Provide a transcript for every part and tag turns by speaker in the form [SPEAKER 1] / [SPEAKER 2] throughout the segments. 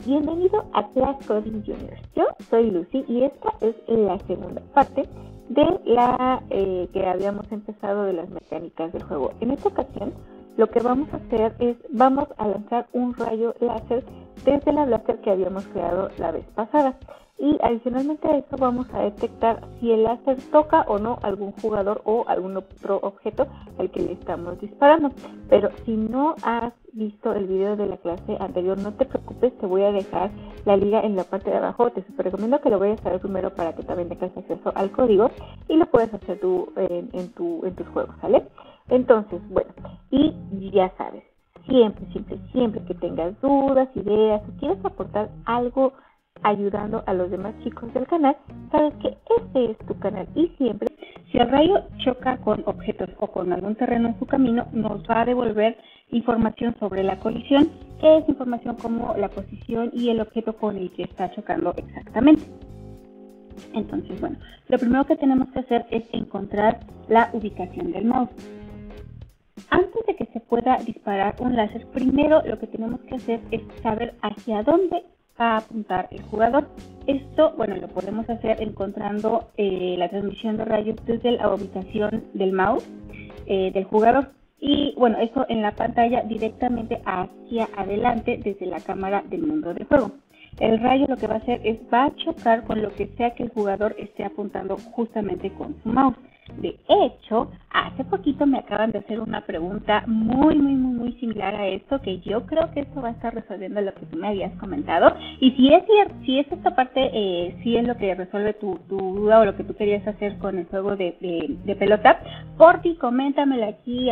[SPEAKER 1] Bienvenido a Class Coding Juniors. Yo soy Lucy y esta es la segunda parte de la que habíamos empezado de las mecánicas del juego. En esta ocasión lo que vamos a hacer es, vamos a lanzar un rayo láser desde la blaster que habíamos creado la vez pasada. Y adicionalmente a eso vamos a detectar si el láser toca o no algún jugador o algún otro objeto al que le estamos disparando. Pero si no has visto el video de la clase anterior, no te preocupes, te voy a dejar la liga en la parte de abajo. Te super recomiendo que lo vayas a ver primero para que también tengas acceso al código y lo puedes hacer tú en tus juegos, ¿sale? Entonces, bueno, y ya sabes, siempre que tengas dudas, ideas, si quieres aportar algo ayudando a los demás chicos del canal, sabes que este es tu canal y siempre, si el rayo choca con objetos o con algún terreno en su camino, nos va a devolver información sobre la colisión, que es información como la posición y el objeto con el que está chocando exactamente. Entonces, bueno, lo primero que tenemos que hacer es encontrar la ubicación del mouse. Antes de que se pueda disparar un láser, primero lo que tenemos que hacer es saber hacia dónde va a apuntar el jugador. Esto, bueno, lo podemos hacer encontrando la transmisión de rayos desde la ubicación del mouse del jugador. Y bueno, esto en la pantalla directamente hacia adelante desde la cámara del mundo del juego. El rayo lo que va a hacer es va a chocar con lo que sea que el jugador esté apuntando justamente con su mouse. De hecho, hace poquito me acaban de hacer una pregunta muy similar a esto, que yo creo que esto va a estar resolviendo lo que tú me habías comentado. Y si es esta parte, si es lo que resuelve tu duda o lo que tú querías hacer con el juego de pelota, por ti, coméntamelo aquí,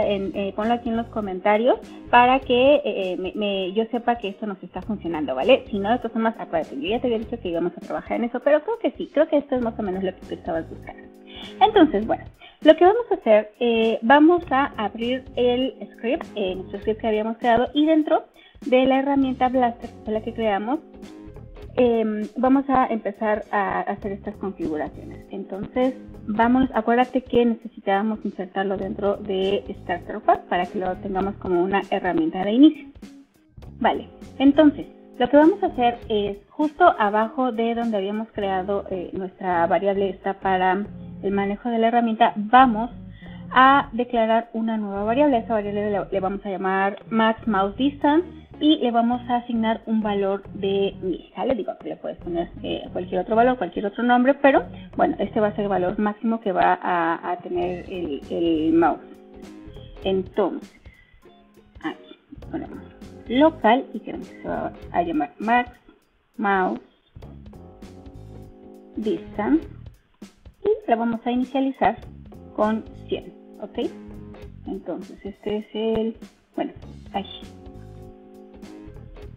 [SPEAKER 1] ponlo aquí en los comentarios para que yo sepa que esto nos está funcionando, ¿vale? Si no, de todas formas, acuérdate, yo ya te había dicho que íbamos a trabajar en eso, pero creo que sí, creo que esto es más o menos lo que tú estabas buscando. Entonces, bueno, lo que vamos a hacer, vamos a abrir el script, nuestro script que habíamos creado, y dentro de la herramienta Blaster, que es la que creamos, vamos a empezar a hacer estas configuraciones. Entonces, acuérdate que necesitábamos insertarlo dentro de Starter Pack para que lo tengamos como una herramienta de inicio. Vale, entonces, lo que vamos a hacer es justo abajo de donde habíamos creado nuestra variable esta para el manejo de la herramienta, vamos a declarar una nueva variable. A esa variable le vamos a llamar max mouse distance y le vamos a asignar un valor de 1000, ¿vale? Digo que le puedes poner cualquier otro valor, cualquier otro nombre, pero bueno, este va a ser el valor máximo que va a tener el mouse. Entonces, aquí ponemos local y queremos que se va a llamar max mouse distance y la vamos a inicializar con 100, ¿ok? Entonces este es el, bueno, aquí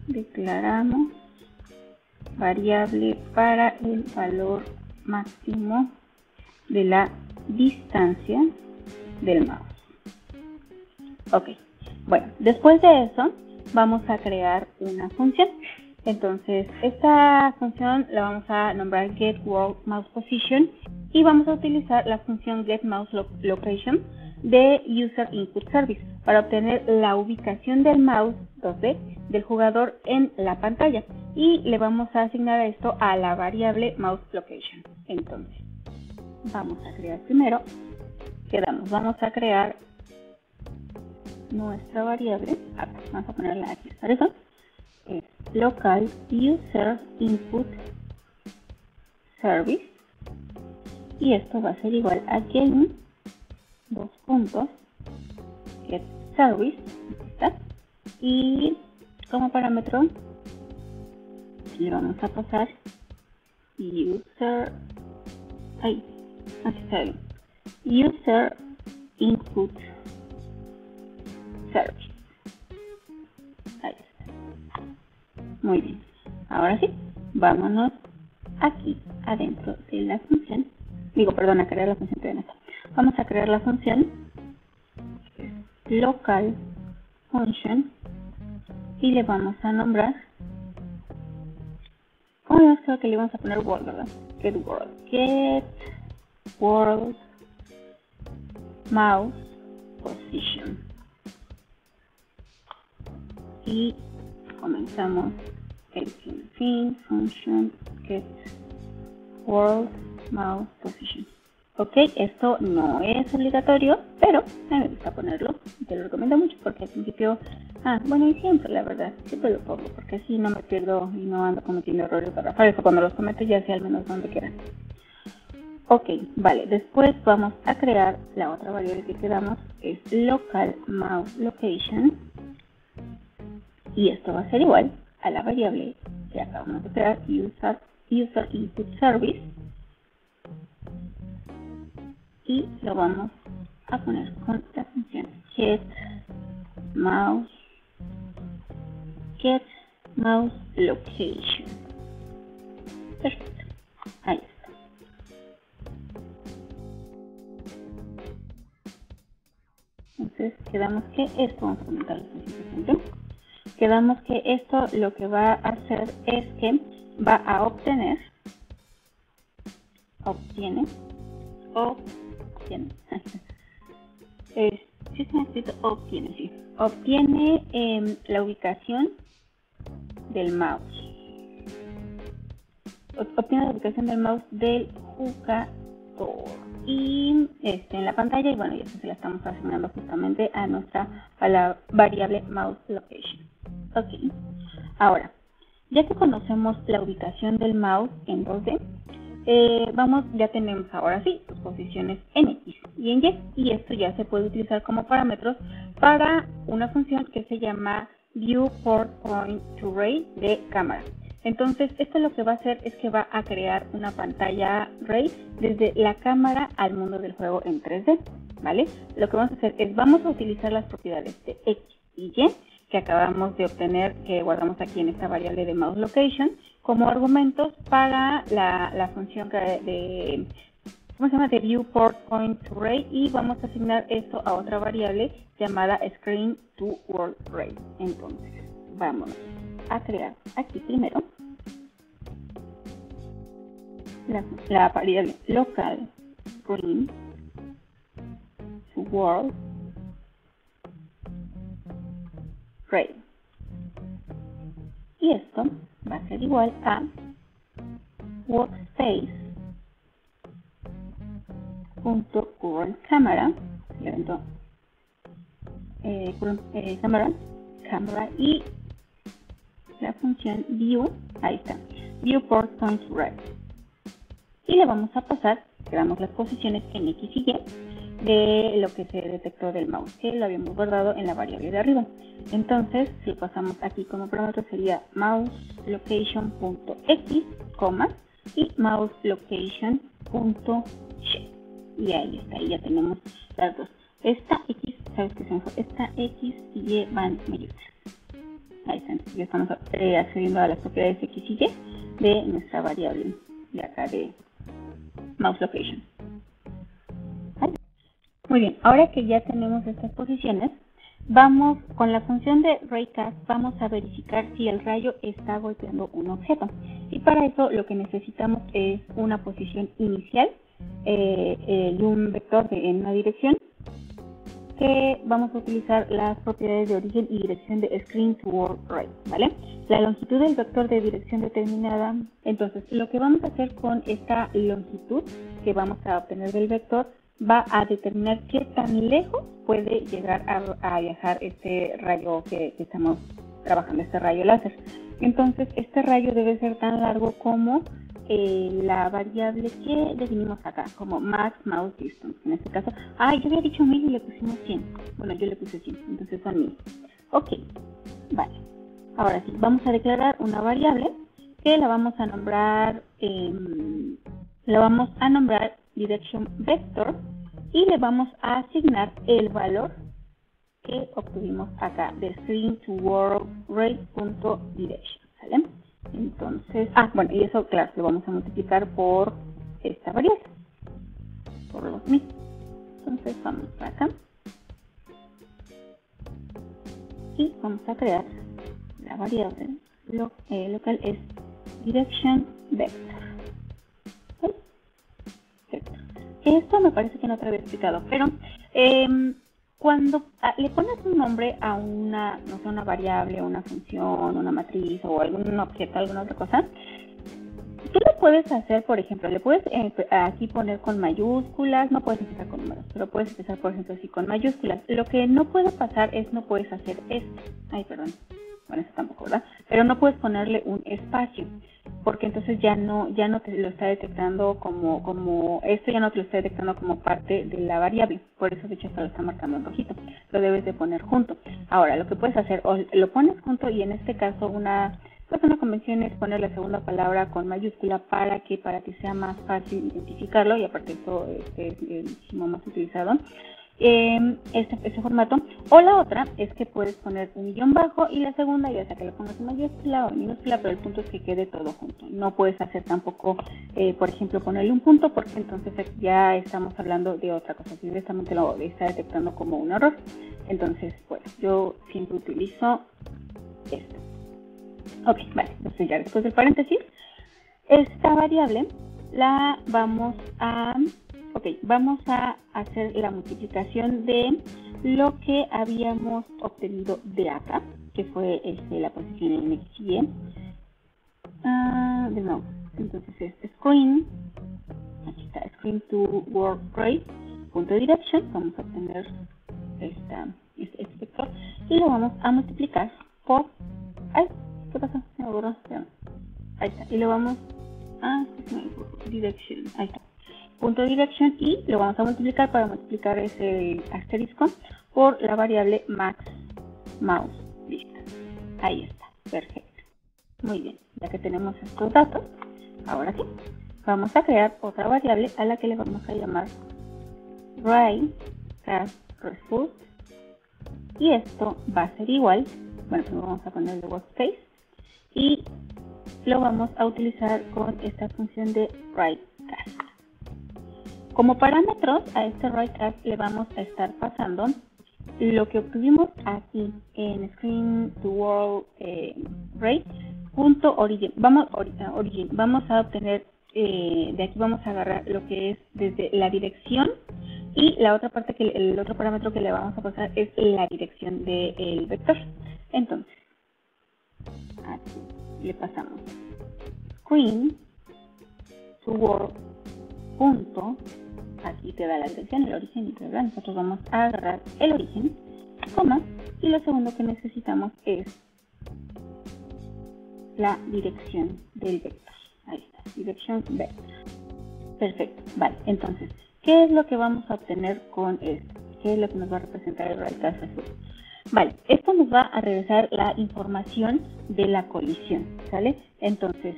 [SPEAKER 1] declaramos variable para el valor máximo de la distancia del mouse. Ok, bueno, después de eso vamos a crear una función. Entonces, esta función la vamos a nombrar getWorldMousePosition y vamos a utilizar la función getMouseLocation de UserInputService para obtener la ubicación del mouse 2D del jugador en la pantalla y le vamos a asignar esto a la variable mouseLocation. Entonces, vamos a crear primero, vamos a crear nuestra variable, vamos a ponerla aquí, por eso es local user input service y esto va a ser igual a game get service y como parámetro le vamos a pasar user user input service. Ahí está. Muy bien. Ahora sí, vámonos aquí adentro de la función. A crear la función de esta. Vamos a crear la función local function y le vamos a nombrar, creo que le vamos a poner world, ¿verdad? Get world mouse position y comenzamos fin function get world mouse position. Ok, esto no es obligatorio, pero a mí me gusta ponerlo. Te lo recomiendo mucho porque al principio, bueno, y siempre la verdad, siempre lo pongo porque así no me pierdo y no ando cometiendo errores para eso. Cuando los cometo ya sé al menos dónde quedan. Ok, vale, después vamos a crear la otra variable que quedamos, es local mouse location, y esto va a ser igual a la variable que acabamos de crear, user input service, y lo vamos a poner con la función get mouse location. Perfecto, ahí está. Entonces quedamos que esto, vamos a comentarlo suficientemente. Quedamos que esto lo que va a hacer es que va a obtiene la ubicación del mouse. Obtiene la ubicación del mouse del jugador y en la pantalla, y bueno, y eso se la estamos asignando justamente a la variable mouse location. Ok, ahora, ya que conocemos la ubicación del mouse en 2D, ya tenemos ahora sí sus posiciones en X y en Y, y esto ya se puede utilizar como parámetros para una función que se llama viewPort point to array de cámara. Entonces, esto lo que va a hacer es que va a crear una pantalla array desde la cámara al mundo del juego en 3D, ¿vale? Lo que vamos a hacer es, vamos a utilizar las propiedades de X y Y que acabamos de obtener, que guardamos aquí en esta variable de mouse location, como argumentos para la función de viewPort point to array, y vamos a asignar esto a otra variable llamada screen to world array. Entonces, vamos a crear aquí primero la variable local screen to world array, y esto va a ser igual a workspace.currentCamera, cámara, y la función view, ahí está, viewPort point to array, y le vamos a pasar, creamos las posiciones en X y Y de lo que se detectó del mouse, que lo habíamos guardado en la variable de arriba. Entonces, si lo pasamos aquí como parámetro, sería mouseLocation.x, y mouseLocation.y. Y ahí está, y ya tenemos las dos. Esta X, ¿sabes qué se me fue? Esta X y Y van mayúsculas. Ahí está, ya estamos accediendo a las propiedades X y Y de nuestra variable de acá de mouseLocation. Muy bien, ahora que ya tenemos estas posiciones, vamos con la función de raycast, vamos a verificar si el rayo está golpeando un objeto. Y para eso lo que necesitamos es una posición inicial y un vector en una dirección, que vamos a utilizar las propiedades de origen y dirección de screen to world array, ¿vale? La longitud del vector de dirección determinada. Entonces, lo que vamos a hacer con esta longitud que vamos a obtener del vector va a determinar qué tan lejos puede llegar a viajar este rayo que estamos trabajando, este rayo láser. Entonces, este rayo debe ser tan largo como la variable que definimos acá, como max mouse distance. En este caso, yo había dicho 1000 y le pusimos 100. Bueno, yo le puse 100, entonces son 1000. Ok, vale. Ahora sí, vamos a declarar una variable que la vamos a nombrar, direction vector, y le vamos a asignar el valor que obtuvimos acá de screen to world array.direction, ¿sale? Entonces, bueno, y eso, claro, lo vamos a multiplicar por esta variable, por los 1000. Entonces vamos para acá y vamos a crear la variable local es direction vector. Esto me parece que no te había explicado, pero
[SPEAKER 2] cuando le pones un nombre a una, no sé, una variable, una función, una matriz o algún objeto, alguna otra cosa, tú lo puedes hacer, por ejemplo, le puedes aquí poner con mayúsculas, no puedes empezar con números, pero puedes empezar, por ejemplo, así con mayúsculas. Lo que no puede pasar es no puedes hacer esto. Ay, perdón. Bueno, eso tampoco, ¿verdad? Pero no puedes ponerle un espacio, porque entonces ya no te lo está detectando como esto ya no te lo está detectando como parte de la variable. Por eso, de hecho, esto lo está marcando en rojito. Lo debes de poner junto. Ahora, lo que puedes hacer, o lo pones junto y en este caso una convención es poner la segunda palabra con mayúscula para que sea más fácil identificarlo, y aparte esto es muchísimo más utilizado. Este formato, o la otra es que puedes poner un guión bajo y la segunda ya sea que lo pongas en mayúscula o en minúscula, pero el punto es que quede todo junto. No puedes hacer tampoco, por ejemplo, ponerle un punto, porque entonces ya estamos hablando de otra cosa, si directamente lo está detectando como un error. Entonces, bueno, yo siempre utilizo esto. Ok, vale, entonces ya después del paréntesis, esta variable la vamos a hacer la multiplicación de lo que habíamos obtenido de acá, que fue la posición en X y Y. De nuevo, entonces es screen, aquí está, screen to world rate, punto direction, vamos a obtener este vector y lo vamos a multiplicar por, ay, ¿qué pasó? Se me borró, ahí está, y lo vamos a, direction, ahí está. Punto direction, y lo vamos a multiplicar para multiplicar ese asterisco por la variable max mouse. Listo. Ahí está. Perfecto. Muy bien. Ya que tenemos estos datos, ahora sí, vamos a crear otra variable a la que le vamos a llamar write_result. Y esto va a ser igual. Bueno, pues vamos a ponerle workspace y lo vamos a utilizar con esta función de writecast. Como parámetros a este writecast le vamos a estar pasando lo que obtuvimos aquí en screen to world rate punto origin. Vamos a obtener de aquí, vamos a agarrar lo que es desde la dirección, y la otra parte, que el otro parámetro que le vamos a pasar es la dirección del vector. Entonces, aquí le pasamos screen to world punto, aquí te da la dirección, el origen, y te da. Nosotros vamos a agarrar el origen, coma, y lo segundo que necesitamos es la dirección del vector. Ahí está, dirección vector. Perfecto, vale. Entonces, ¿qué es lo que vamos a obtener con esto? ¿Qué es lo que nos va a representar el writecast azul? Vale, esto nos va a regresar la información de la colisión, ¿sale? Entonces,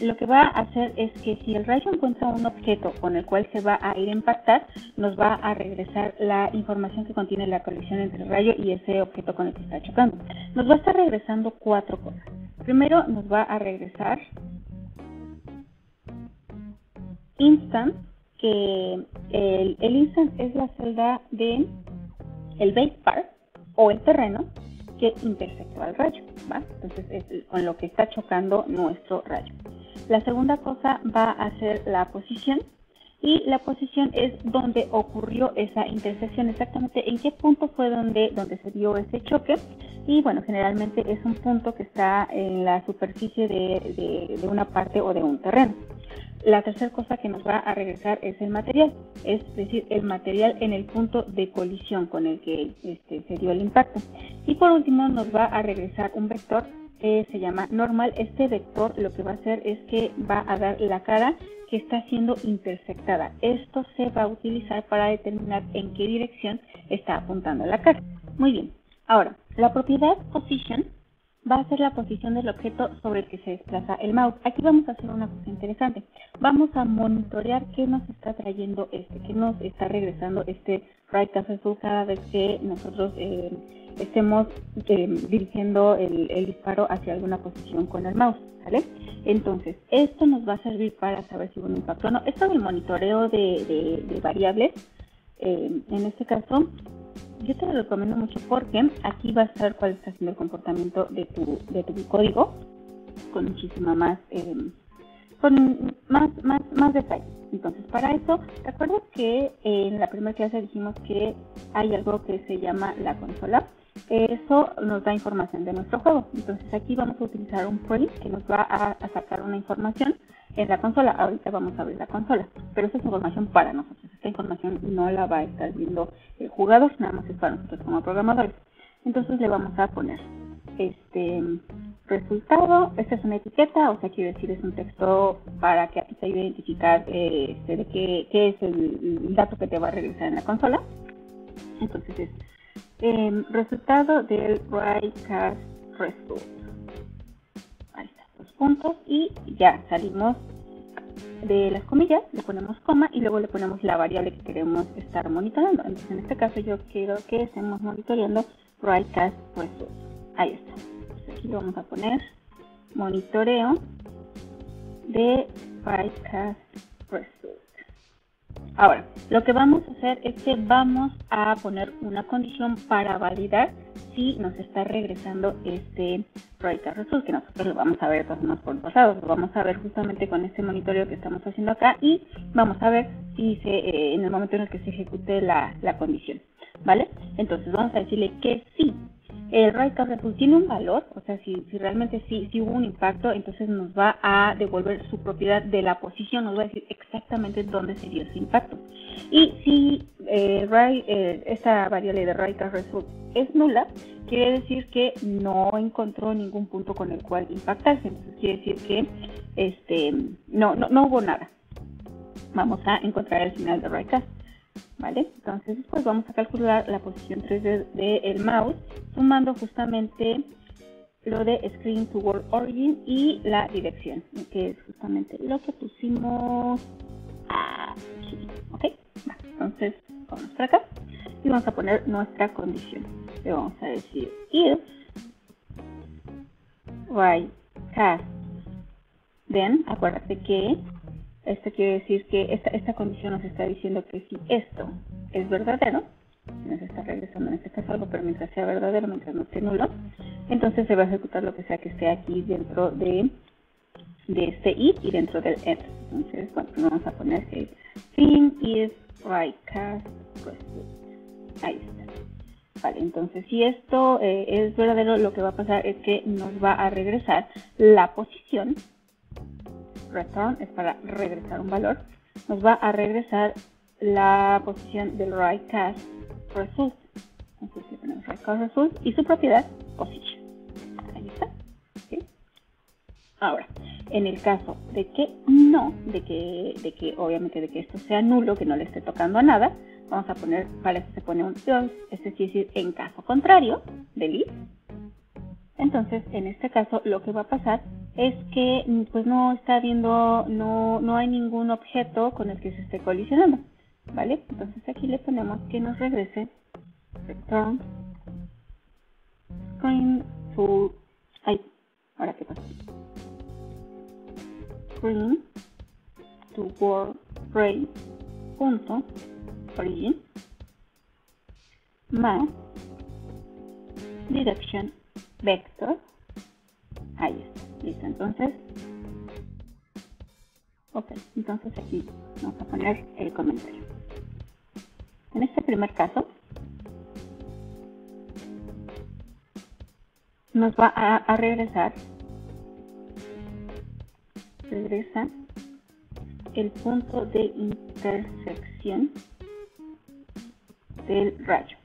[SPEAKER 2] lo que va a hacer es que si el rayo encuentra un objeto con el cual se va a ir a impactar, nos va a regresar la información que contiene la colisión entre el rayo y ese objeto con el que está chocando. Nos va a estar regresando 4 cosas. Primero, nos va a regresar instance, que el instance es la celda de el base part o el terreno que intersectó al rayo, ¿va? Entonces es con lo que está chocando nuestro rayo. La segunda cosa va a ser la posición, y la posición es donde ocurrió esa intersección, exactamente en qué punto fue donde se dio ese choque. Y bueno, generalmente es un punto que está en la superficie de una parte o de un terreno. La tercera cosa que nos va a regresar es el material, es decir, el material en el punto de colisión con el que se dio el impacto. Y por último nos va a regresar un vector que se llama normal. Este vector lo que va a hacer es que va a dar la cara que está siendo intersectada. Esto se va a utilizar para determinar en qué dirección está apuntando la cara. Muy bien. Ahora, la propiedad position va a ser la posición del objeto sobre el que se desplaza el mouse. Aquí vamos a hacer una cosa interesante. Vamos a monitorear qué nos está trayendo qué nos está regresando este writecast azul cada vez que nosotros estemos dirigiendo el disparo hacia alguna posición con el mouse, ¿vale? Entonces, esto nos va a servir para saber si hubo un impacto o no. Esto es el monitoreo de variables. En este caso, yo te lo recomiendo mucho porque aquí vas a saber cuál está siendo el comportamiento de tu código con muchísima más con más detalle. Entonces, para eso, recuerda que en la primera clase dijimos que hay algo que se llama la consola. Eso nos da información de nuestro juego. Entonces, aquí vamos a utilizar un print que nos va a sacar una información en la consola. Ahorita vamos a abrir la consola, pero esa es información para nosotros. Esta información no la va a estar viendo el jugador, nada más es para nosotros como programadores. Entonces, le vamos a poner resultado. Esta es una etiqueta, o sea, quiere decir, es un texto para que a ti te ayude a identificar de qué es el dato que te va a regresar en la consola. Entonces es resultado del write-cast result. Ahí están los puntos y ya salimos de las comillas, le ponemos coma y luego le ponemos la variable que queremos estar monitoreando. Entonces en este caso yo quiero que estemos monitoreando write-cast result. Ahí está. Aquí lo vamos a poner monitoreo de write-cast result. Ahora, lo que vamos a hacer es que vamos a poner una condición para validar si nos está regresando este write-cast result, que nosotros lo vamos a ver por pasados. Lo vamos a ver justamente con este monitoreo que estamos haciendo acá y vamos a ver si en el momento en el que se ejecute la condición, ¿vale? Entonces vamos a decirle que sí. El write-cast result tiene un valor, o sea, si realmente sí hubo un impacto, entonces nos va a devolver su propiedad de la posición, nos va a decir exactamente dónde se dio ese impacto. Y si esta variable de write-cast result es nula, quiere decir que no encontró ningún punto con el cual impactarse. Entonces quiere decir que no hubo nada. Vamos a encontrar el final de write-cast. ¿Vale? Entonces después vamos a calcular la posición 3D del mouse sumando justamente lo de screen to world origin y la dirección, que es justamente lo que pusimos aquí. ¿Ok? Entonces vamos para acá y vamos a poner nuestra condición. Le vamos a decir if write-cast then, acuérdate que esto quiere decir que esta condición nos está diciendo que si esto es verdadero, nos está regresando en este caso algo, pero mientras sea verdadero, mientras no esté nulo, entonces se va a ejecutar lo que sea que esté aquí dentro de este if y dentro del end. Entonces, bueno, vamos a poner que string is write-cast result. Ahí está. Vale, entonces si esto es verdadero, lo que va a pasar es que nos va a regresar la posición. Return es para regresar un valor, nos va a regresar la posición del write-cast result. Entonces le ponemos write-cast result y su propiedad position. Ahí está. ¿Sí? Ahora, en el caso de que no, de que obviamente de que esto sea nulo, que no le esté tocando a nada, vamos a poner, para eso se pone un else, quiere decir en caso contrario del if. Entonces, en este caso, lo que va a pasar es que pues no está viendo, no hay ningún objeto con el que se esté colisionando, ¿vale? Entonces aquí le ponemos que nos regrese return screen to, ahora qué pasa, screen to world frame punto origin más direction vector. Ahí está, listo. Entonces, entonces aquí vamos a poner el comentario. En este primer caso, nos va a regresar, regresa el punto de intersección del rayo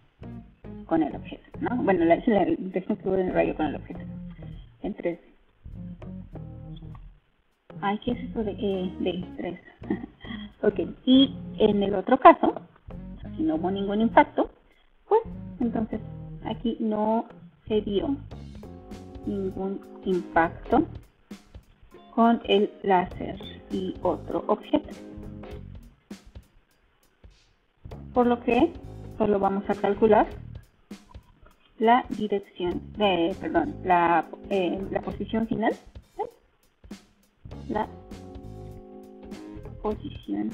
[SPEAKER 2] con el objeto, ¿no? Bueno, la intersección que hubo del rayo con el objeto. En 3D. ¿Qué es eso de 3? Ok, y en el otro caso, si no hubo ningún impacto, pues entonces aquí no se dio ningún impacto con el láser y otro objeto. Por lo que solo vamos a calcular la dirección, la posición final, la posición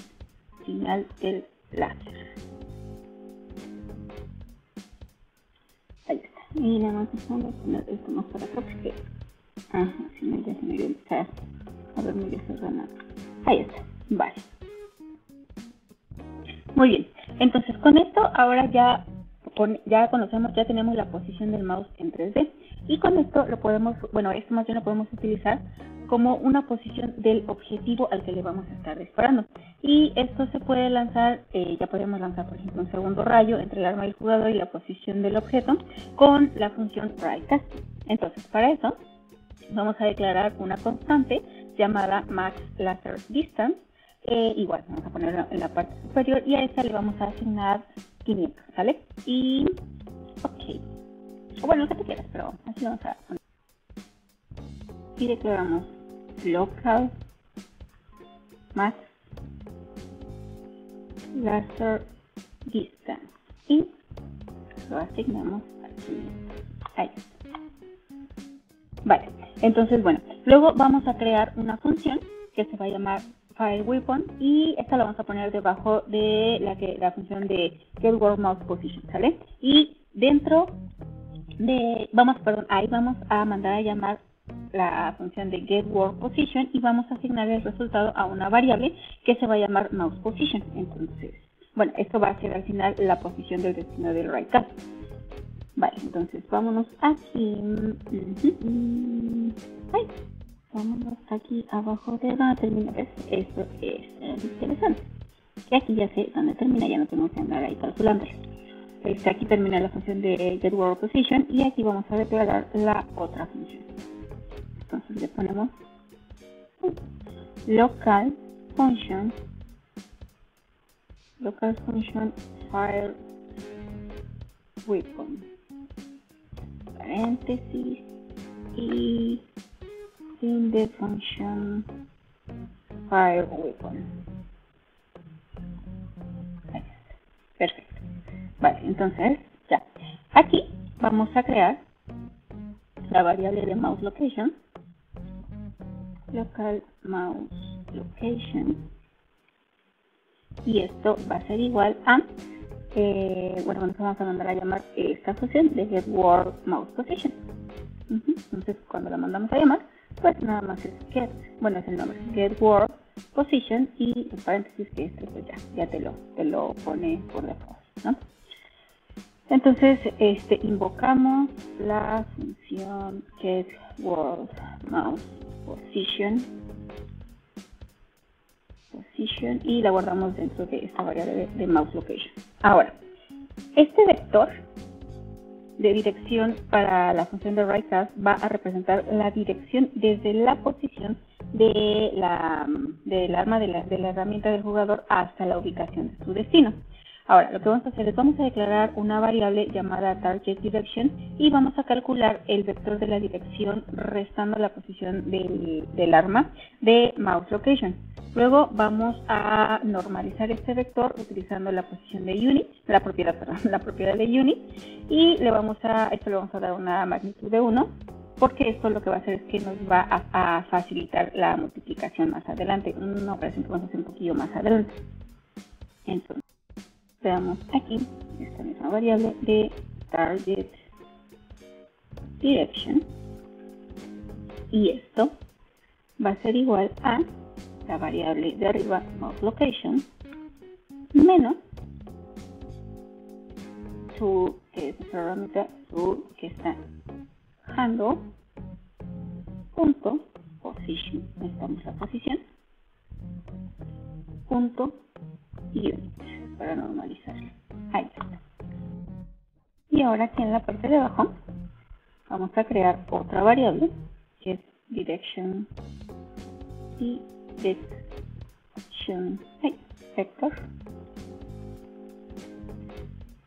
[SPEAKER 2] final del láser. Ahí está. Y nada más vamos a poner esto más para acá porque, si no ya se me dio el cast a ver muy desordenado. Ahí está, vale. Muy bien, entonces con esto ahora ya conocemos, ya tenemos la posición del mouse en 3D. Y con esto lo podemos, bueno, esto más bien lo podemos utilizar como una posición del objetivo al que le vamos a estar disparando. Y esto se puede lanzar, ya podemos lanzar por ejemplo un segundo rayo entre el arma del jugador y la posición del objeto con la función RightCast. Entonces para eso vamos a declarar una constante llamada Max Laser Distance. Igual vamos a ponerlo en la parte superior y a esta le vamos a asignar 500, ¿sale? Y ok. O bueno, lo que tú quieras, pero así vamos a poner. Y declaramos local max laser distance y lo asignamos aquí. Ahí. Vale, entonces bueno, luego vamos a crear una función que se va a llamar FireWeapon y esta la vamos a poner debajo de la función de getWorldMousePosition, ¿sale? Y dentro de, ahí vamos a mandar a llamar la función de getWorldPosition y vamos a asignar el resultado a una variable que se va a llamar MousePosition. Entonces, bueno, esto va a ser al final la posición del destino del RightCast. Vale, entonces vámonos aquí. Ay, vámonos aquí abajo de donde termina. Esto es interesante. Y aquí ya sé dónde termina, ya no tengo que andar ahí calculando. Aquí termina la función de getWorldPosition y aquí vamos a declarar la otra función. Entonces le ponemos local function FireWeapon paréntesis y in the function FireWeapon. Perfecto. Vale, entonces ya. Aquí vamos a crear la variable de mouse location, local mouse location, y esto va a ser igual a bueno, nos vamos a mandar a llamar esta función de getWorldMousePosition. Entonces cuando la mandamos a llamar, pues nada más es get, bueno, es el nombre, getWorldPosition y en paréntesis que este pues ya te lo pone por default, ¿no? Entonces invocamos la función getWorldMousePosition y la guardamos dentro de esta variable de mouse location. Ahora, este vector de dirección para la función de RightCast va a representar la dirección desde la posición del arma de la herramienta del jugador hasta la ubicación de su destino. Ahora, lo que vamos a hacer es vamos a declarar una variable llamada targetDirection y vamos a calcular el vector de la dirección restando la posición del arma de mouse location. Luego vamos a normalizar este vector utilizando la posición de unit, la propiedad de unit, y esto le vamos a dar una magnitud de 1, porque esto lo que va a hacer es que nos va a facilitar la multiplicación más adelante, una operación que vamos a hacer un poquillo más adelante. Entonces, veamos aquí esta misma variable de target direction y esto va a ser igual a la variable de arriba mouse location menos su, que es nuestra herramienta, su que está handle punto position, necesitamos la posición punto unit para normalizarlo. Ahí está. Y ahora aquí en la parte de abajo vamos a crear otra variable que es direction vector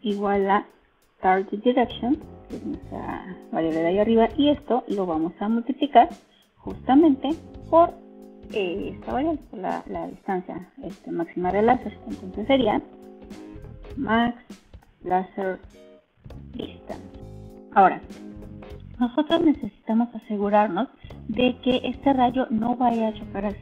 [SPEAKER 2] igual a target direction, que es nuestra variable de ahí arriba, y esto lo vamos a multiplicar justamente por esta variable, por la distancia máxima del láser. Entonces sería max laser distance. Ahora, nosotros necesitamos asegurarnos de que este rayo no vaya a chocar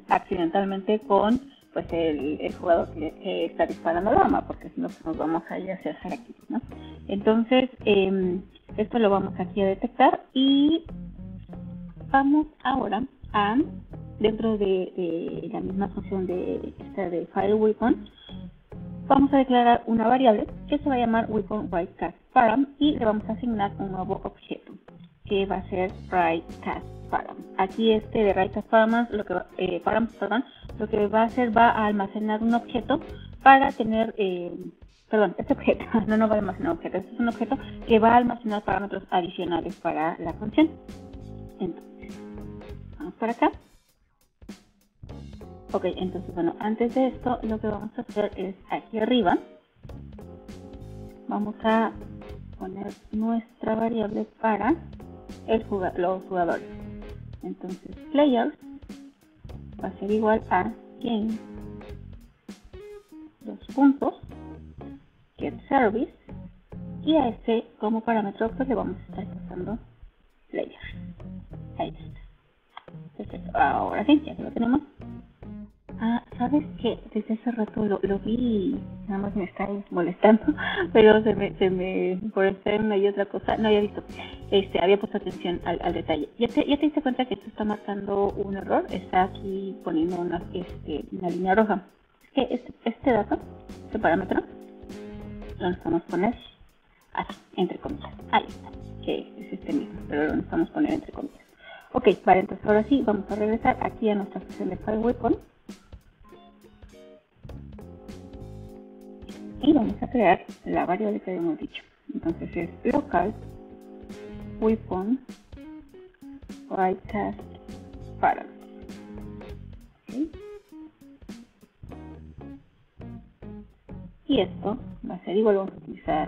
[SPEAKER 2] accidentalmente con pues el jugador que está disparando el arma, porque si no pues nos vamos a ir hacia aquí, ¿no? Entonces esto lo vamos aquí a detectar y vamos ahora a dentro de la misma función de file weapon, vamos a declarar una variable que se va a llamar weapon write cast param y le vamos a asignar un nuevo objeto que va a ser write cast param. Aquí de write cast param lo que va a hacer, va a almacenar un objeto para tener este objeto no va a almacenar objetos, este es un objeto que va a almacenar parámetros adicionales para la función. Entonces, vamos para acá. Ok, entonces bueno, antes de esto lo que vamos a hacer es aquí arriba vamos a poner nuestra variable para los jugadores. Entonces players va a ser igual a game get service y a este como parámetro pues le vamos a estar pasando players. Ahí está. Perfecto. Ahora sí, ya que lo tenemos. ¿Sabes qué? Desde hace rato lo vi, nada más me está molestando, pero por estar en una y otra cosa, no había visto, había puesto atención al detalle. ¿Ya te diste cuenta que esto está marcando un error? Está aquí poniendo una línea roja. Es que este dato, este parámetro, lo necesitamos poner así, entre comillas. Ahí está, que es este mismo, pero lo necesitamos poner entre comillas. Ok, vale, entonces ahora sí, vamos a regresar aquí a nuestra sección de file weapon. Y vamos a crear la variable que habíamos dicho. Entonces es local weapon write cast param. ¿Okay? Y esto va a ser igual,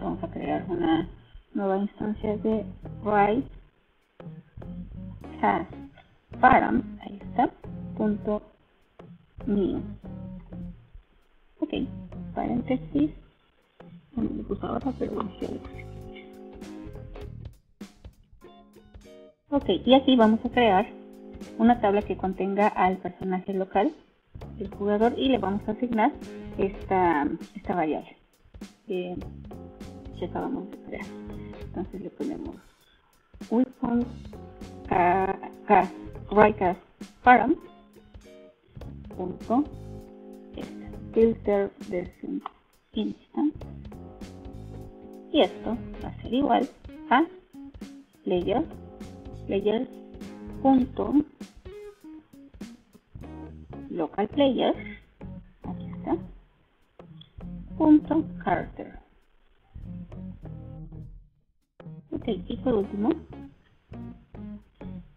[SPEAKER 2] vamos a crear una nueva instancia de write cast param, ahí está, punto new. Ok, paréntesis, no le puse ahora, pero bueno, ya le puse. Ok, y aquí vamos a crear una tabla que contenga al personaje local del jugador y le vamos a asignar esta variable que acabamos de crear. Entonces le ponemos weapon write cast param punto filter destined instance y esto va a ser igual a players punto local players, aquí está, punto character. Ok, y por último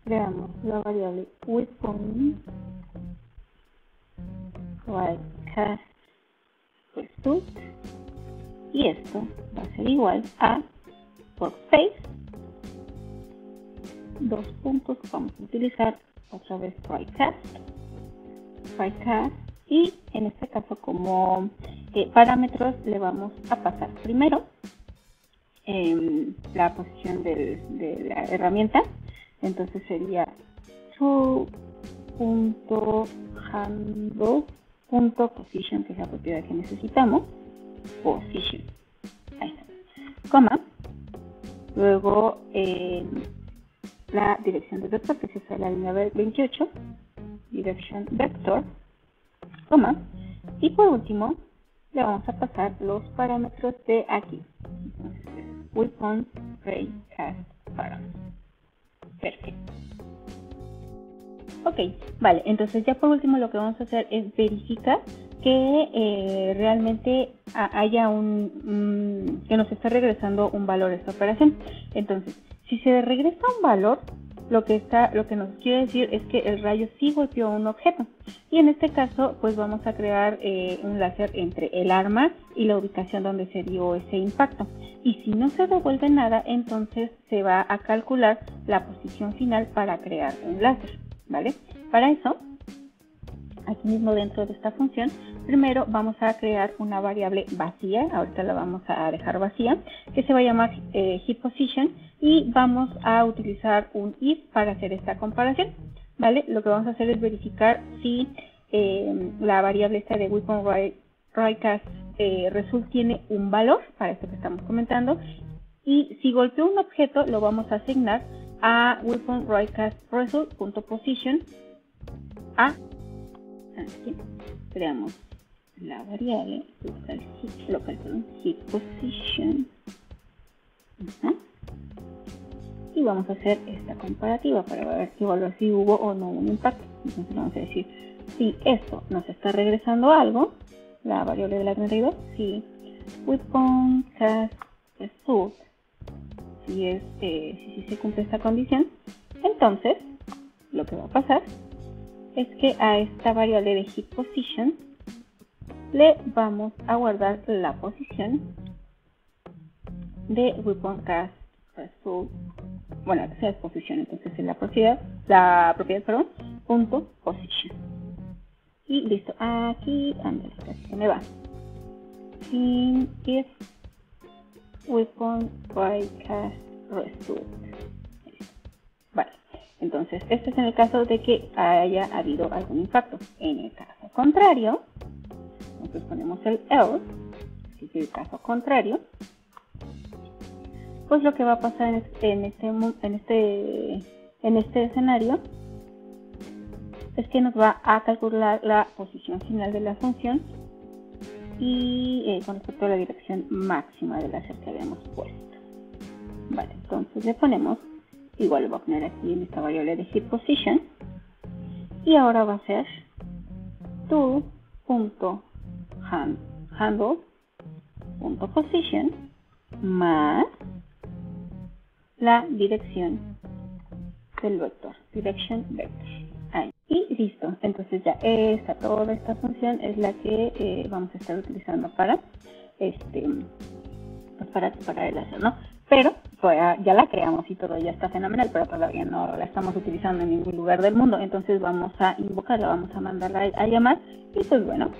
[SPEAKER 2] creamos la variable weapon write cast result y esto va a ser igual a workspace, dos puntos, vamos a utilizar otra vez write cast y en este caso como parámetros le vamos a pasar primero la posición de la herramienta, entonces sería true.handle.position, que es la propiedad que necesitamos, position, ahí está, coma, luego la dirección de vector, que es la línea 28, direction vector, coma, y por último le vamos a pasar los parámetros de aquí. Entonces, weapon write cast param. Perfecto. Ok, vale, entonces ya por último lo que vamos a hacer es verificar que realmente haya que nos esté regresando un valor a esta operación. Entonces, si se regresa un valor, lo que nos quiere decir es que el rayo sí golpeó un objeto. Y en este caso, pues vamos a crear un láser entre el arma y la ubicación donde se dio ese impacto. Y si no se devuelve nada, entonces se va a calcular la posición final para crear un láser, ¿vale? Para eso, aquí mismo dentro de esta función, primero vamos a crear una variable vacía, ahorita la vamos a dejar vacía, que se va a llamar hit position, y vamos a utilizar un if para hacer esta comparación, ¿vale? Lo que vamos a hacer es verificar si la variable esta de weapon write cast result tiene un valor, para esto que estamos comentando, y si golpeó un objeto lo vamos a asignar a weapon write cast result.position a, aquí creamos la variable local hit position, y vamos a hacer esta comparativa para ver si hubo o no un impacto. Entonces vamos a decir si esto nos está regresando algo, la variable de la 32, si weapon cast result, si se cumple esta condición, entonces lo que va a pasar es que a esta variable de hit position le vamos a guardar la posición de weapon cast result. Bueno, esa es posición, entonces es la propiedad, punto position. Y listo, aquí, casi se me va. If weapon by cast result. Vale, entonces este es en el caso de que haya habido algún impacto. En el caso contrario, entonces ponemos el else, si es el caso contrario, pues lo que va a pasar en este escenario es que nos va a calcular la posición final de la función y con respecto a la dirección máxima del láser que habíamos puesto. Vale, entonces le ponemos, igual lo voy a poner aquí en esta variable de hit position, y ahora va a ser tool.handle.position más la dirección del vector, direction vector. Ahí. Y listo, entonces ya toda esta función es la que vamos a estar utilizando para para el láser, ¿no? Pero pues, ya la creamos y todo, ya está fenomenal, pero todavía no la estamos utilizando en ningún lugar del mundo. Entonces vamos a invocarla, vamos a mandarla a llamar, y pues bueno,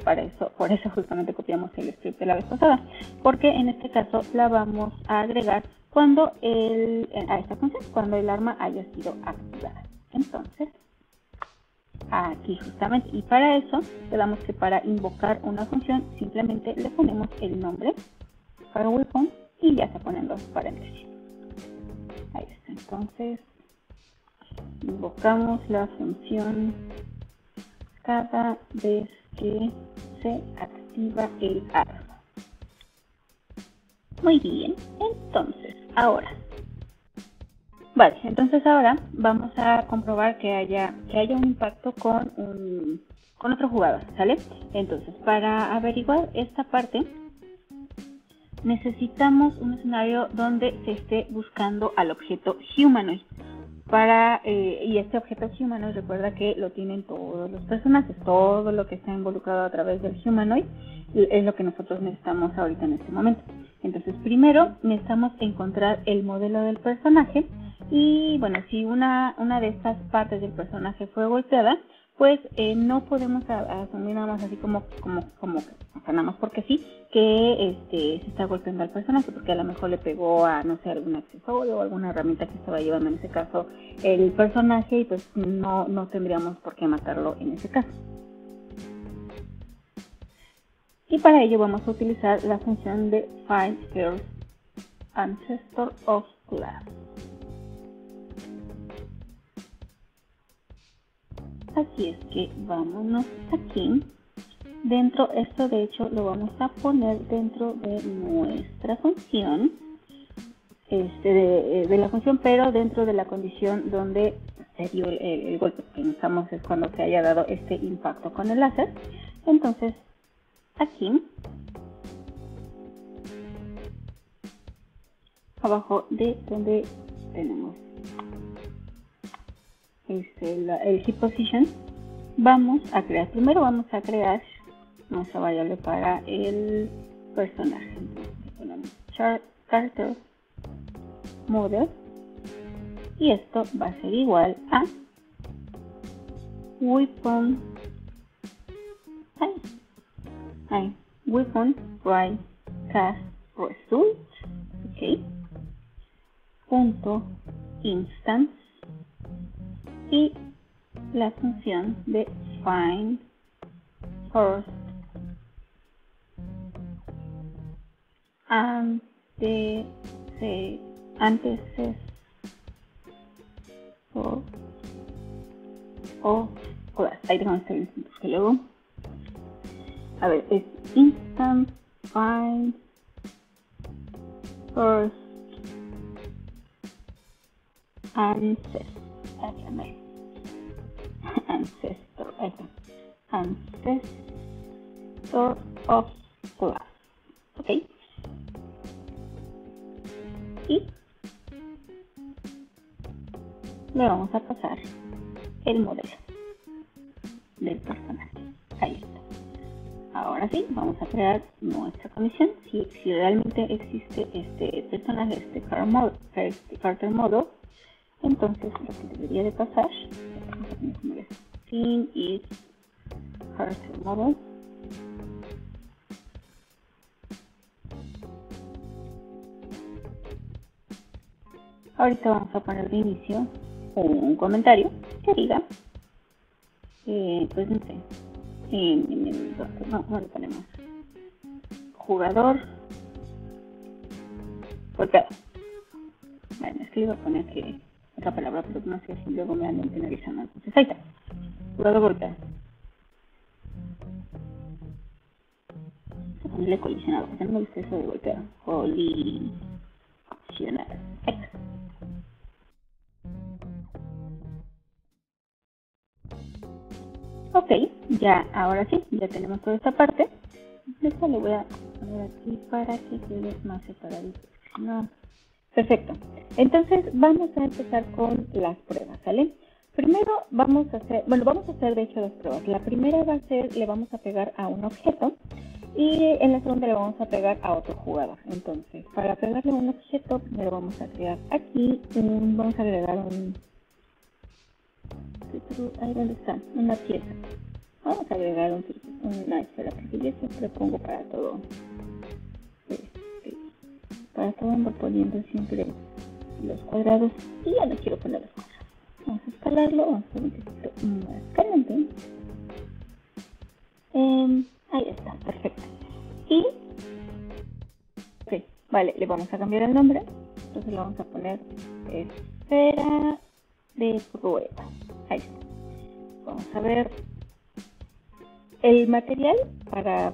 [SPEAKER 2] por eso justamente copiamos el script de la vez pasada, porque en este caso la vamos a agregar cuando a esta función, cuando el arma haya sido activada. Entonces aquí justamente, y para eso le damos que para invocar una función simplemente le ponemos el nombre para weapon y ya se ponen los paréntesis. Ahí está, entonces invocamos la función cada vez que se activa el arma. Muy bien, entonces ahora vamos a comprobar que haya un impacto con otro jugador, ¿sale? Entonces, para averiguar esta parte necesitamos un escenario donde se esté buscando al objeto humanoid. Y este objeto humanoid, recuerda que lo tienen todos los personajes, todo lo que está involucrado a través del humanoid es lo que nosotros necesitamos ahorita en este momento. Entonces, primero necesitamos encontrar el modelo del personaje, y bueno, si una de estas partes del personaje fue golpeada, pues no podemos asumir nada más así como nada más porque sí, que se está golpeando al personaje, porque a lo mejor le pegó a, no sé, algún accesorio o alguna herramienta que estaba llevando en ese caso el personaje, y pues no tendríamos por qué matarlo en ese caso. Y para ello vamos a utilizar la función de find first ancestor of class. Así es que vámonos aquí. Esto de hecho lo vamos a poner dentro de nuestra función, de la función, pero dentro de la condición donde se dio el golpe que necesitamos, es cuando se haya dado este impacto con el láser. Entonces, aquí, abajo de donde tenemos el hit position, primero vamos a crear nuestra variable para el personaje. Entonces ponemos character model, y esto va a ser igual a weapon weapon by cast result, punto instance, y la función de find first antecessor of class. Ahí dejamos el instant porque luego. A ver, es instant find first ancestor. Ancestor. Ahí está. Ancestor of class. Ok. Y le vamos a pasar el modelo del personaje. Ahí está. Ahora sí, vamos a crear nuestra condición. Si realmente existe este personaje, este Carter Model, entonces lo que debería de pasar, sin is Carter Model. Ahorita vamos a poner de inicio un comentario que diga, pues no sé, no le ponemos jugador golpeado. Bueno, es que iba a poner que otra palabra, pero no sé si luego me andan penalizando. Entonces ahí está, jugador golpeado. Se pone colisionado, porque no me gusta eso de golpeado. Colisionado. Ahí está. Ok, ya, ahora sí, ya tenemos toda esta parte. Esto le voy a poner aquí para que quede más separadito. No. Perfecto. Entonces vamos a empezar con las pruebas, ¿sale? Primero vamos a hacer de hecho dos pruebas. La primera va a ser, le vamos a pegar a un objeto y en la segunda le vamos a pegar a otro jugador. Entonces, para pegarle a un objeto, primero vamos a crear aquí, vamos a agregar ahí donde está, una pieza. Vamos a agregar una esfera, porque yo siempre pongo para todo ando poniendo siempre los cuadrados y ya no quiero poner los cuadrados. Vamos a escalarlo, vamos a poner más caliente. Ahí está, perfecto. Y ok, vale, le vamos a cambiar el nombre, entonces le vamos a poner esfera de prueba. Ahí está. Vamos a ver el material para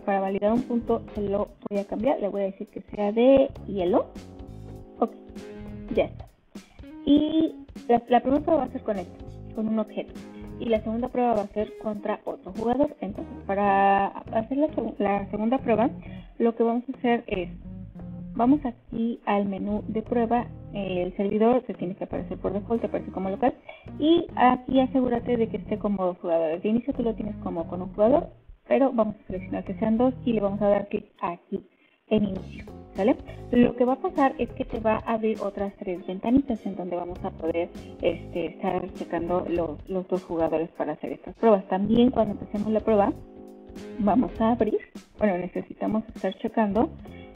[SPEAKER 2] validar un punto. Se lo voy a cambiar, le voy a decir que sea de hielo. Ok, ya está. Y la primera prueba va a ser con un objeto, y la segunda prueba va a ser contra otro jugador. Entonces, para hacer la segunda prueba, lo que vamos a hacer es, vamos aquí al menú de prueba. El servidor se tiene que aparecer por default, te aparece como local, y aquí asegúrate de que esté como dos jugadores. De inicio tú lo tienes como con un jugador, pero vamos a seleccionar que sean dos y le vamos a dar clic aquí en inicio, ¿sale? Lo que va a pasar es que te va a abrir otras tres ventanitas en donde vamos a poder estar checando los dos jugadores para hacer estas pruebas. También cuando empecemos la prueba vamos a abrir, necesitamos estar checando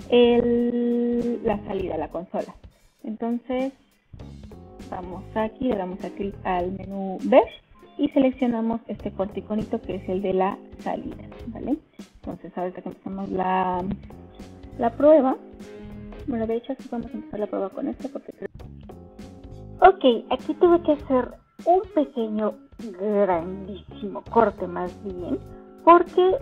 [SPEAKER 2] la salida, la consola. Entonces vamos aquí, le damos clic al menú ver y seleccionamos este corticonito que es el de la salida, ¿vale? Entonces ahorita que empezamos la prueba, de hecho aquí vamos a empezar la prueba con esto porque ok, aquí tuve que hacer un pequeño, grandísimo corte más bien, porque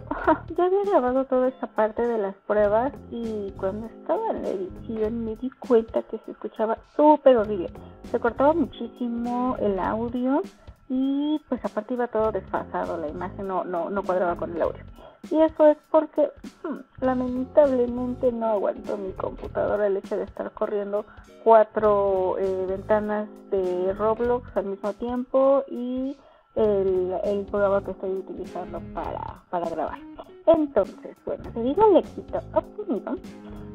[SPEAKER 2] ya había grabado toda esta parte de las pruebas y cuando estaba en la edición me di cuenta que se escuchaba súper horrible. Se cortaba muchísimo el audio y pues aparte iba todo desfasado, la imagen no cuadraba con el audio. Y eso es porque lamentablemente no aguantó mi computadora el hecho de estar corriendo 4 ventanas de Roblox al mismo tiempo y el programa que estoy utilizando para grabar. Entonces, debido al éxito obtenido,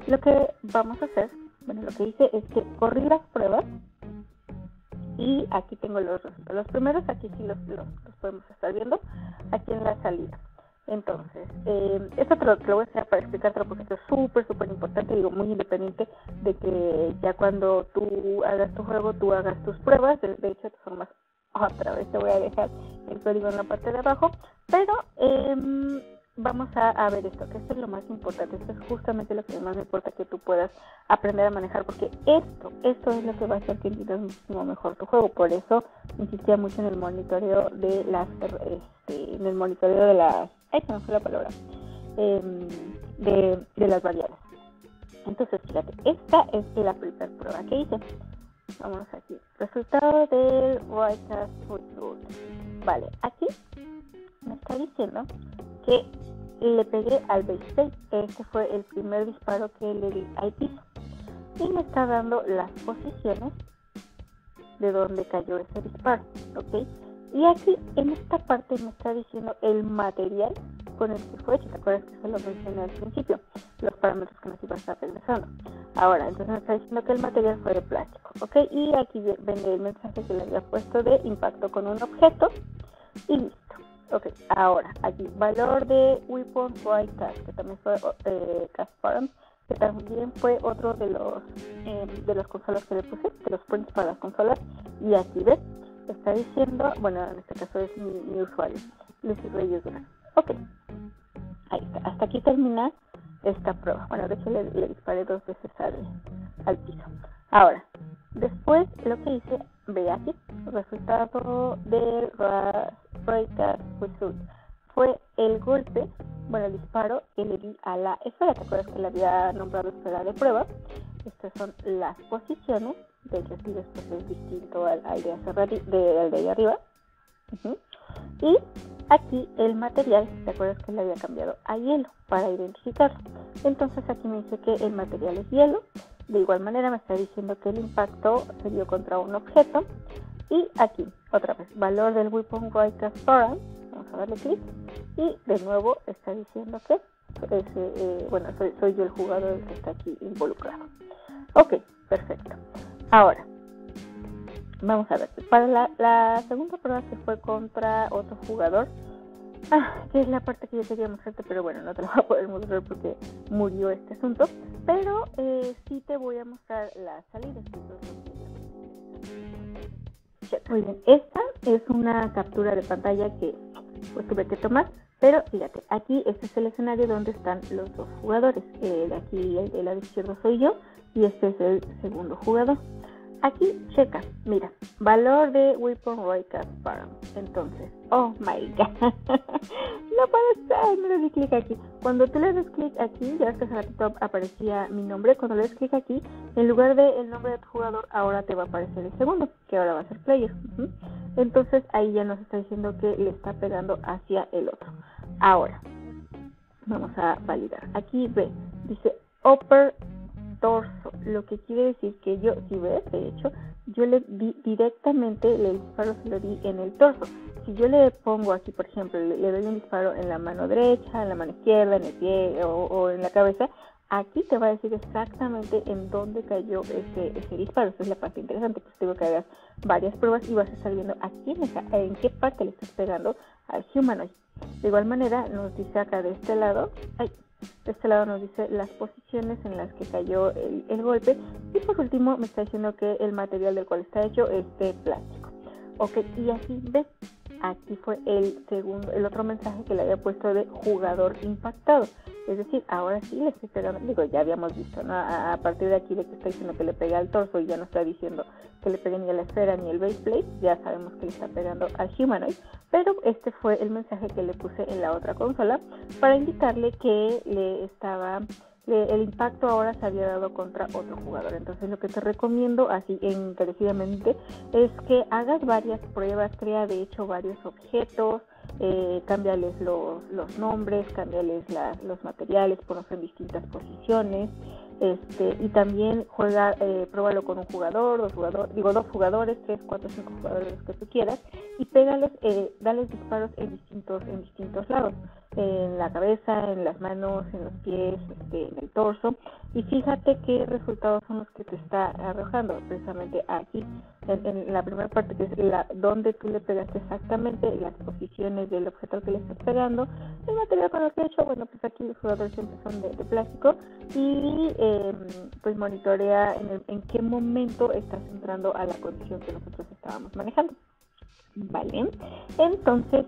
[SPEAKER 2] lo que vamos a hacer, lo que hice es que corrí las pruebas y aquí tengo los resultados. Los primeros aquí sí los podemos estar viendo aquí en la salida. Entonces, esto te lo voy a hacer para explicártelo porque esto es súper importante, muy independiente de que ya cuando tú hagas tu juego, tú hagas tus pruebas. De hecho, de todas formas, otra vez te voy a dejar el código en la parte de abajo, pero
[SPEAKER 1] vamos a ver esto, que esto es lo más importante, esto es justamente lo que más me importa que tú puedas aprender a manejar, porque esto es lo que va a hacer que entiendas muchísimo mejor tu juego. Por eso insistía mucho en el monitoreo de las, ay, se me fue la palabra, de las variables. Entonces, fíjate, esta es la primera prueba que hice. Vamos aquí, resultado del Wildcard Football. Vale, aquí me está diciendo que le pegué al base plate. Este fue el primer disparo que le di al piso. Y me está dando las posiciones de donde cayó ese disparo, ¿ok? Y aquí, en esta parte, me está diciendo el material con el que fue hecho. ¿Te acuerdas que se lo mencioné al principio? Los parámetros que nos iba a estar regresando. Ahora, entonces me está diciendo que el material fue de plástico, ¿ok? Y aquí viene el mensaje que le había puesto de impacto con un objeto y listo. Ok, ahora, aquí, valor de Weapon Right Cast, que también fue Cast Params, que también fue otro de los consolas que le puse, de los prints para las consolas. Y aquí, ¿ves? Está diciendo, bueno, en este caso es mi usuario, Lucy Reyes Durán. Ok, ahí está, hasta aquí termina esta prueba. Bueno, de hecho le disparé 2 veces al piso. Ahora, después lo que hice, ve aquí, el resultado del Breakout Result fue el golpe, bueno, el disparo que le di a la esfera. ¿Te acuerdas que le había nombrado esfera de prueba? Estas son las posiciones. De hecho, sí, después es distinto al de al de ahí arriba. Y aquí el material, ¿te acuerdas que le había cambiado a hielo para identificarlo? Entonces aquí me dice que el material es hielo. De igual manera me está diciendo que el impacto se dio contra un objeto. Y aquí, otra vez, valor del Weapon Right Cast Param. Vamos a darle clic. Y de nuevo está diciendo que bueno, soy yo el jugador que está aquí involucrado. Ok, perfecto. Ahora, vamos a ver. Para la segunda prueba que fue contra otro jugador, que es la parte que yo quería mostrarte, pero bueno, no te lo voy a poder mostrar porque murió este asunto. Pero sí te voy a mostrar las salidas. Muy bien, esta es una captura de pantalla que pues tuve que tomar, pero fíjate, aquí este es el escenario donde están los dos jugadores. De aquí el lado izquierdo soy yo y este es el segundo jugador. Aquí, checa, mira, valor de Weapon Right Cast Param. Entonces, oh my god, no puede ser, no le di clic aquí. Cuando tú le das clic aquí, ya que hace ratito aparecía mi nombre, cuando le das clic aquí, en lugar del nombre de tu jugador, ahora te va a aparecer el segundo, que ahora va a ser player. Entonces, ahí ya nos está diciendo que le está pegando hacia el otro. Ahora, vamos a validar. Aquí ve, dice upper torso, lo que quiere decir que yo, si ves, de hecho, yo le di directamente, el disparo se lo di en el torso. Si yo le pongo aquí, por ejemplo, le doy un disparo en la mano derecha, en la mano izquierda, en el pie o en la cabeza, aquí te va a decir exactamente en dónde cayó ese disparo. Esa es la parte interesante, pues tengo que hacer varias pruebas y vas a estar viendo aquí en qué parte le estás pegando al humanoid. De igual manera, nos dice acá de este lado, de este lado nos dice las posiciones en las que cayó el golpe. Y por último me está diciendo que el material del cual está hecho es de plástico. Ok, y aquí ves, aquí fue el otro mensaje que le había puesto de jugador impactado. Es decir, ahora sí le estoy pegando, digo, ya habíamos visto, ¿no? A partir de aquí de que está diciendo que le pegue al torso y ya no está diciendo que le pegue ni a la esfera ni al base plate, ya sabemos que le está pegando al humanoid, pero este fue el mensaje que le puse en la otra consola para indicarle que el impacto ahora se había dado contra otro jugador. Entonces lo que te recomiendo así encarecidamente es que hagas varias pruebas, crea de hecho varios objetos, cámbiales los nombres, cámbiales los materiales, ponlos en distintas posiciones, y también pruébalo con un jugador, dos jugadores, 3, 4, 5 jugadores, los que tú quieras, y pégales, dales disparos en distintos lados, en la cabeza, en las manos, en los pies, en el torso, y fíjate qué resultados son los que te está arrojando. Precisamente aquí, en la primera parte, que es donde tú le pegaste exactamente, las posiciones del objeto al que le estás pegando, el material con el que he hecho, bueno, pues aquí los jugadores siempre son de plástico, y pues monitorea en qué momento estás entrando a la condición que nosotros estábamos manejando. Vale, entonces,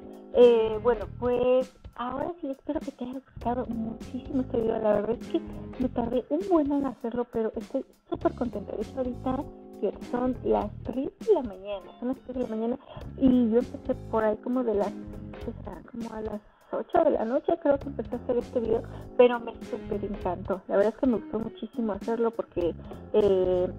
[SPEAKER 1] bueno, pues ahora sí espero que te haya gustado muchísimo este video. La verdad es que me tardé un buen en hacerlo, pero estoy súper contenta. De hecho, ahorita que son las 3 de la mañana, y yo empecé por ahí como de las, ¿qué será? Como a las 8 de la noche creo que empecé a hacer este video, pero me súper encantó. La verdad es que me gustó muchísimo hacerlo porque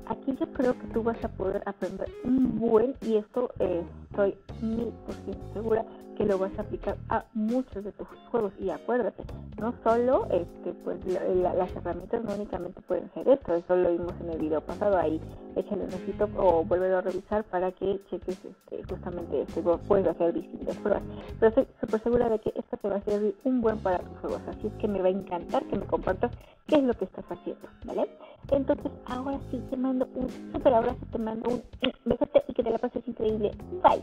[SPEAKER 1] aquí yo creo que tú vas a poder aprender un buen, y esto estoy 1000% segura que lo vas a aplicar a muchos de tus juegos. Y acuérdate, no solo pues las herramientas no únicamente pueden ser esto, eso lo vimos en el video pasado. Ahí échale un ojito o vuélvelo a revisar para que cheques justamente puedes hacer distintas pruebas. Pero estoy súper segura de que esto te va a servir un buen para tus juegos, así es que me va a encantar que me compartas qué es lo que estás haciendo, ¿vale? Entonces ahora sí te mando un súper abrazo, te mando un besote y que te la pases increíble. Bye.